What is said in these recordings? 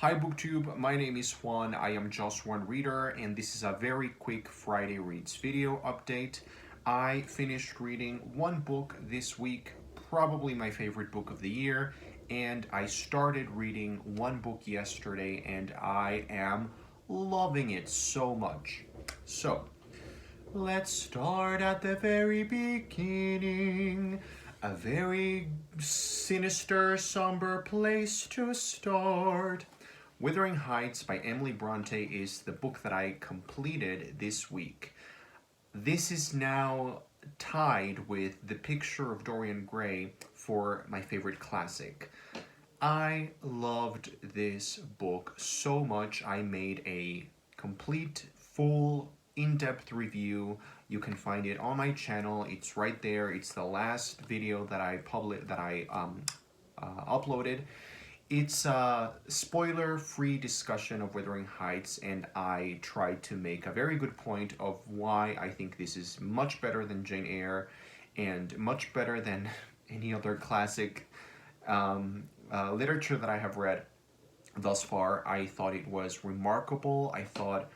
Hi BookTube, my name is Juan, I am just one reader, and this is a very quick Friday Reads video update. I finished reading one book this week, probably my favorite book of the year, and I started reading one book yesterday, and I am loving it so much. So, let's start at the very beginning. A very sinister, somber place to start. Withering Heights by Emily Bronte is the book that I completed this week. This is now tied with The Picture of Dorian Gray for my favorite classic. I loved this book so much I made a complete, full, in-depth review. You can find it on my channel. It's right there. It's the last video that I uploaded. It's a spoiler-free discussion of Wuthering Heights, and I tried to make a very good point of why I think this is much better than Jane Eyre and much better than any other classic literature that I have read thus far. I thought it was remarkable. I thought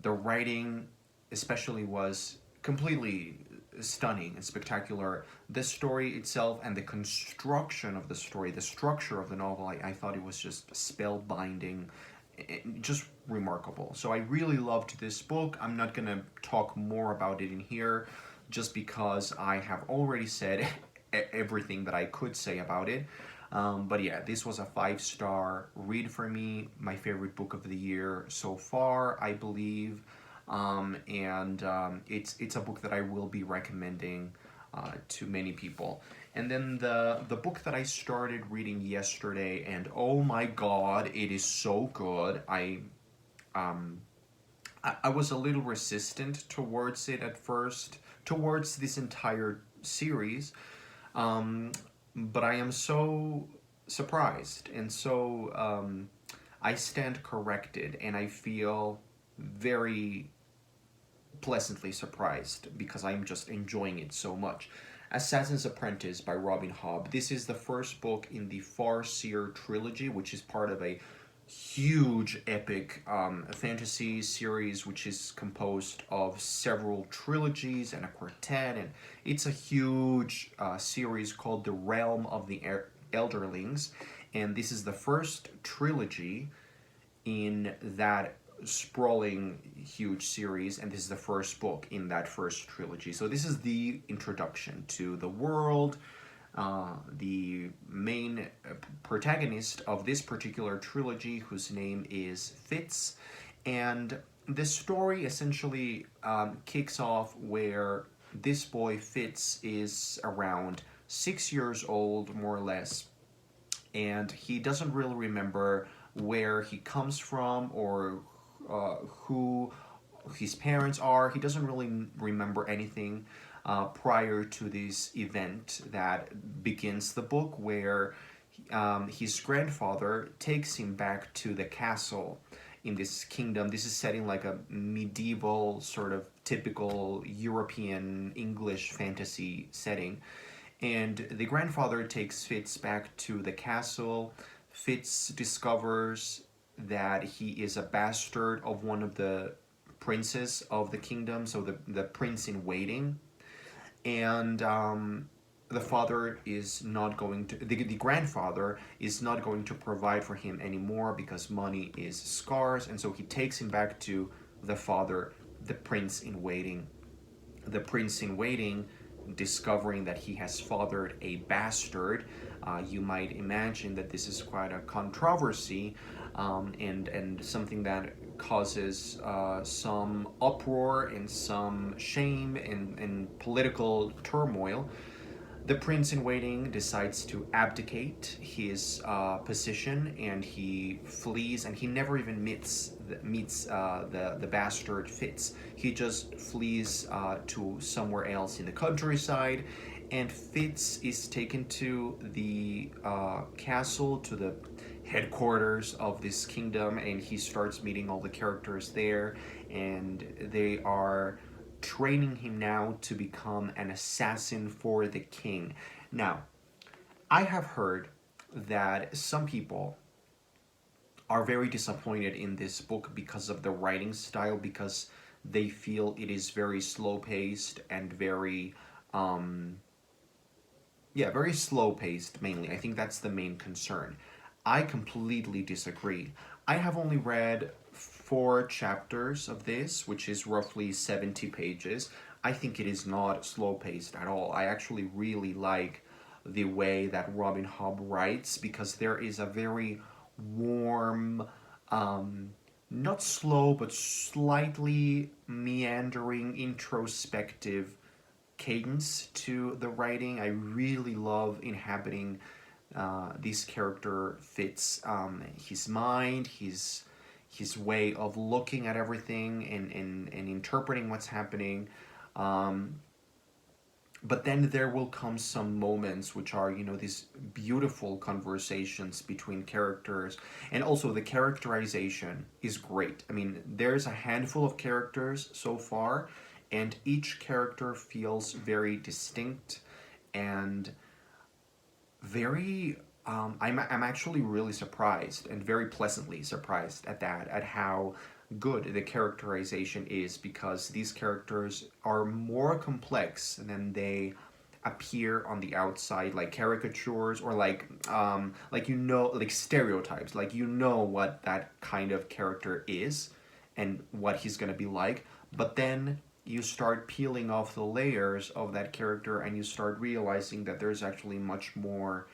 the writing especially was completely stunning and spectacular. The story itself and the construction of the story, the structure of the novel, I thought it was just spellbinding, just remarkable. So I really loved this book. I'm not gonna talk more about it in here just because I have already said everything that I could say about it. But yeah, this was a 5-star read for me, my favorite book of the year so far, I believe. It's a book that I will be recommending to many people. And then the book that I started reading yesterday, and oh my god, it is so good. I was a little resistant towards it at first, towards this entire series, but I am so surprised, and so I stand corrected, and I feel very pleasantly surprised because I'm just enjoying it so much. Assassin's Apprentice by Robin Hobb. This is the first book in the Farseer trilogy, which is part of a huge epic fantasy series which is composed of several trilogies and a quartet, and it's a huge series called The Realm of the Elderlings, and this is the first trilogy in that sprawling huge series, and this is the first book in that first trilogy. So this is the introduction to the world. The main protagonist of this particular trilogy, whose name is Fitz, and the story essentially kicks off where this boy Fitz is around 6 years old, more or less, and he doesn't really remember where he comes from or who his parents are. He doesn't really remember anything prior to this event that begins the book, where his grandfather takes him back to the castle in this kingdom. This is set in like a medieval, sort of typical European English fantasy setting. And the grandfather takes Fitz back to the castle. Fitz discovers that he is a bastard of one of the princes of the kingdom, so the prince in waiting. And the father is not going to, the grandfather is not going to provide for him anymore because money is scarce, and so he takes him back to the father, the prince in waiting. The prince in waiting, discovering that he has fathered a bastard, you might imagine that this is quite a controversy, and something that causes some uproar and some shame and political turmoil. The prince in waiting decides to abdicate his position, and he flees, and he never even meets the bastard Fitz. He just flees to somewhere else in the countryside, and Fitz is taken to the castle, to the headquarters of this kingdom, and he starts meeting all the characters there, and they are training him now to become an assassin for the king. Now, I have heard that some people are very disappointed in this book because of the writing style, because they feel it is very slow paced and very yeah, very slow paced mainly. I think that's the main concern. I completely disagree. I have only read 4 chapters of this, which is roughly 70 pages. I think it is not slow paced at all. I actually really like the way that Robin Hobb writes, because there is a very warm, not slow, but slightly meandering, introspective cadence to the writing. I really love inhabiting this character fits his mind, his way of looking at everything and interpreting what's happening. Um, but then there will come some moments which are, you know, these beautiful conversations between characters, and also the characterization is great. I mean, there's a handful of characters so far, and each character feels very distinct and very I'm actually really surprised, and very pleasantly surprised at that, at how good the characterization is, because these characters are more complex than they appear on the outside, like caricatures, or like, you know, like stereotypes, like, you know what that kind of character is and what he's going to be like. But then you start peeling off the layers of that character, and you start realizing that there's actually much more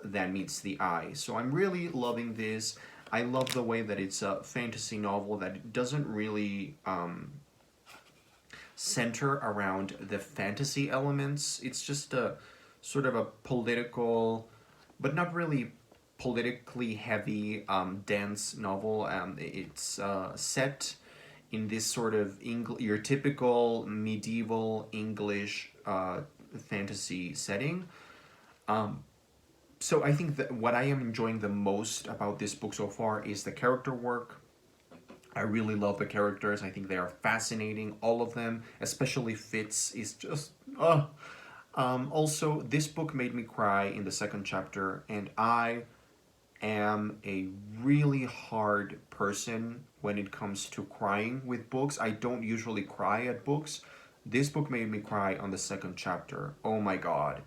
than meets the eye. So I'm really loving this. I love the way that it's a fantasy novel that doesn't really center around the fantasy elements. It's just a sort of a political, but not really politically heavy, dense novel. It's set in this sort of your typical medieval English fantasy setting. Um, so I think that what I am enjoying the most about this book so far is the character work. I really love the characters. I think they are fascinating, all of them. Especially Fitz is just also, this book made me cry in the second chapter, and I am a really hard person when it comes to crying with books. I don't usually cry at books. This book made me cry on the second chapter. Oh my god.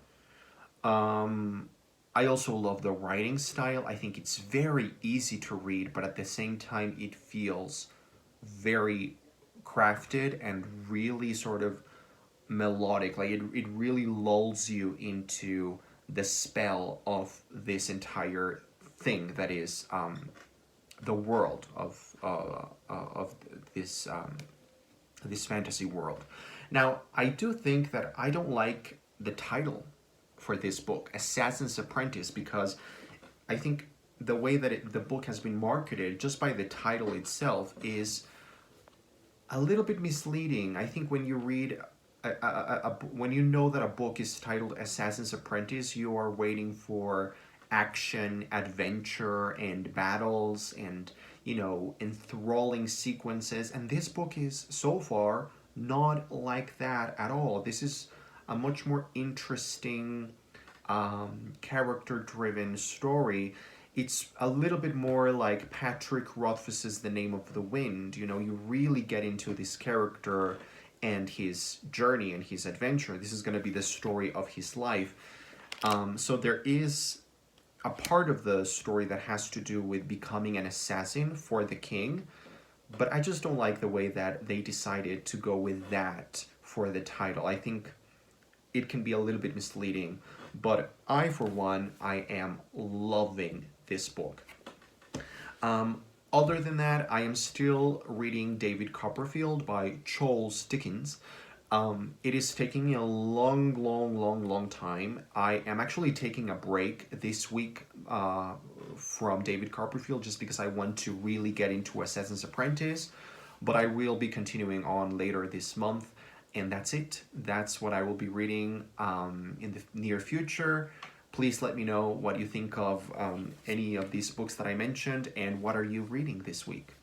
Um, I also love the writing style. I think it's very easy to read, but at the same time, it feels very crafted and really sort of melodic. Like it really lulls you into the spell of this entire thing that is the world of this fantasy world. Now, I do think that I don't like the title for this book, Assassin's Apprentice, because I think the way that the book has been marketed, just by the title itself, is a little bit misleading. I think when you read when you know that a book is titled Assassin's Apprentice, you are waiting for action, adventure, and battles, and, you know, enthralling sequences. And this book is so far not like that at all. This is a much more interesting, character-driven story. It's a little bit more like Patrick Rothfuss's The Name of the Wind. You know, you really get into this character and his journey and his adventure. This is going to be the story of his life. So there is a part of the story that has to do with becoming an assassin for the king, but I just don't like the way that they decided to go with that for the title. I think it can be a little bit misleading, but I, for one, I am loving this book. Other than that, I am still reading David Copperfield by Charles Dickens. It is taking me a long time. I am actually taking a break this week from David Copperfield, just because I want to really get into Assassin's Apprentice, but I will be continuing on later this month. And that's it. That's what I will be reading in the near future. Please let me know what you think of any of these books that I mentioned, and what are you reading this week.